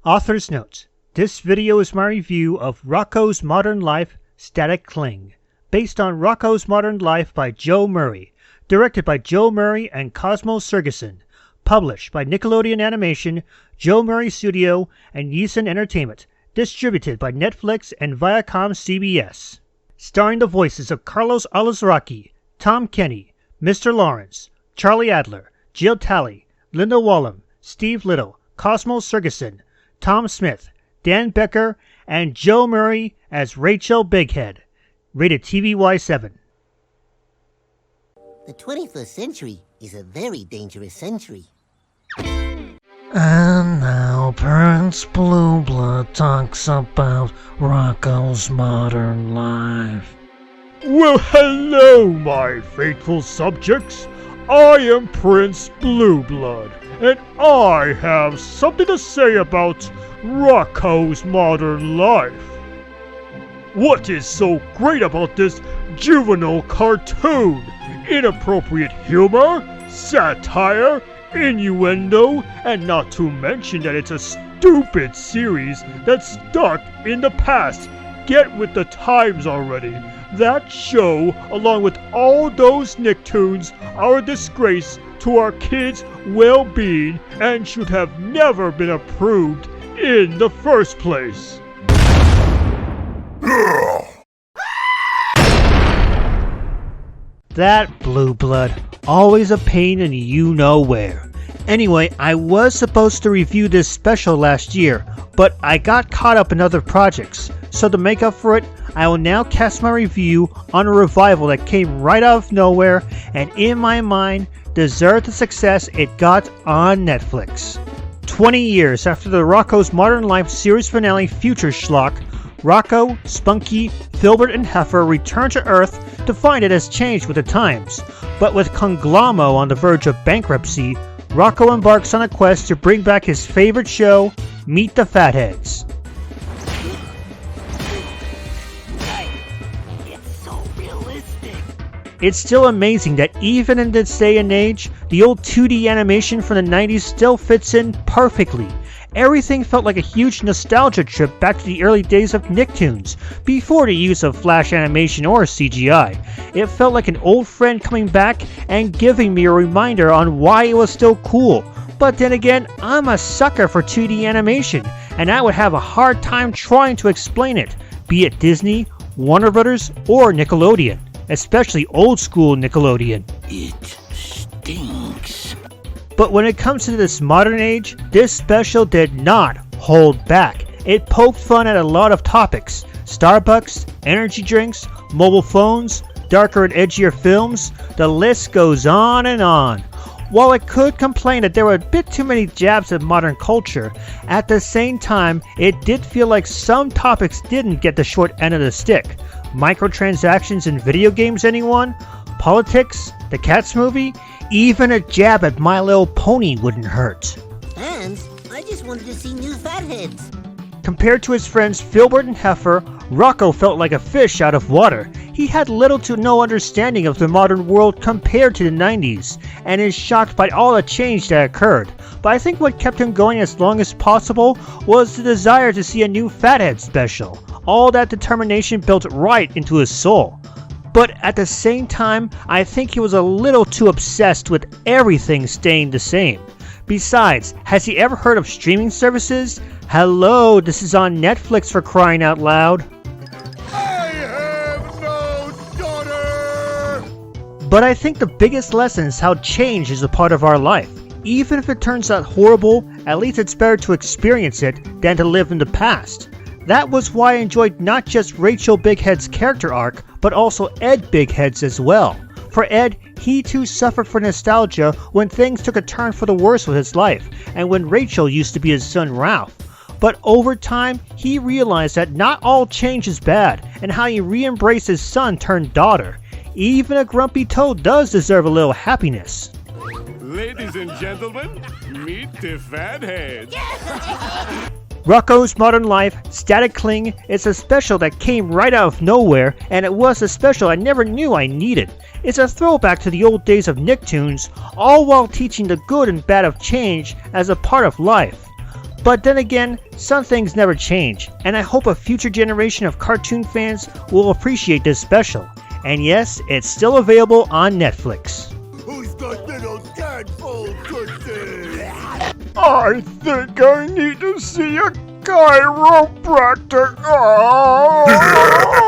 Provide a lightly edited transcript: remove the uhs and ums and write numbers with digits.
Author's Note. This video is my review of Rocko's Modern Life, Static Cling, based on Rocko's Modern Life by Joe Murray, directed by Joe Murray and Cosmo Sergeson, published by Nickelodeon Animation, Joe Murray Studio, and Yeeson Entertainment, distributed by Netflix and Viacom CBS. Starring the voices of Carlos Alazraqui, Tom Kenny, Mr. Lawrence, Charlie Adler, Jill Talley, Linda Wallum, Steve Little, Cosmo Sergeson, Tom Smith, Dan Becker, and Joe Murray as Rachel Bighead. Rated TVY7. The 21st century is a very dangerous century. And now Prince Blueblood talks about Rocko's modern life. Well, hello, my faithful subjects. I am Prince Blueblood, and I have something to say about Rocko's modern life. What is so great about this juvenile cartoon? Inappropriate humor, satire, innuendo, and not to mention that it's a stupid series that's stuck in the past. Get with the times already. That show, along with all those Nicktoons, are a disgrace to our kids' well-being and should have never been approved in the first place. That Blue Blood, always a pain in you-know-where. Anyway, I was supposed to review this special last year, but I got caught up in other projects, so to make up for it, I will now cast my review on a revival that came right out of nowhere and in my mind deserved the success it got on Netflix. 20 years after the Rocko's Modern Life series finale Future Schlock, Rocko, Spunky, Filbert, and Heifer return to Earth to find it has changed with the times. But with Conglommo on the verge of bankruptcy, Rocko embarks on a quest to bring back his favorite show, Meet the Fatheads. It's so realistic. It's still amazing that even in this day and age, the old 2D animation from the 90s still fits in perfectly. Everything felt like a huge nostalgia trip back to the early days of Nicktoons, before the use of flash animation or CGI. It felt like an old friend coming back and giving me a reminder on why it was still cool. But then again, I'm a sucker for 2D animation, and I would have a hard time trying to explain it, be it Disney, Warner Brothers, or Nickelodeon, especially old school Nickelodeon. It stinks. But when it comes to this modern age, this special did not hold back. It poked fun at a lot of topics: Starbucks, energy drinks, mobile phones, darker and edgier films, the list goes on and on. While it could complain that there were a bit too many jabs at modern culture, at the same time, it did feel like some topics didn't get the short end of the stick. Microtransactions in video games, anyone? Politics? The Cats movie? Even a jab at My Little Pony wouldn't hurt. And I just wanted to see new fatheads. Compared to his friends Filbert and Heifer, Rocko felt like a fish out of water. He had little to no understanding of the modern world compared to the 90s, and is shocked by all the change that occurred. But I think what kept him going as long as possible was the desire to see a new Fathead special. All that determination built right into his soul. But at the same time, I think he was a little too obsessed with everything staying the same. Besides, has he ever heard of streaming services? Hello, this is on Netflix for crying out loud. I have no daughter! But I think the biggest lesson is how change is a part of our life. Even if it turns out horrible, at least it's better to experience it than to live in the past. That was why I enjoyed not just Rachel Bighead's character arc, but also Ed Bighead's as well. For Ed, he too suffered from nostalgia when things took a turn for the worse with his life, and when Rachel used to be his son Ralph. But over time, he realized that not all change is bad, and how he re-embraced his son turned daughter. Even a grumpy toad does deserve a little happiness. Ladies and gentlemen, meet the Fatheads. Rocko's Modern Life, Static Cling is a special that came right out of nowhere, and it was a special I never knew I needed. It's a throwback to the old days of Nicktoons, all while teaching the good and bad of change as a part of life. But then again, some things never change, and I hope a future generation of cartoon fans will appreciate this special. And yes, it's still available on Netflix. Who's got little tadpole cookies? I think I need to see a chiropractor. Oh!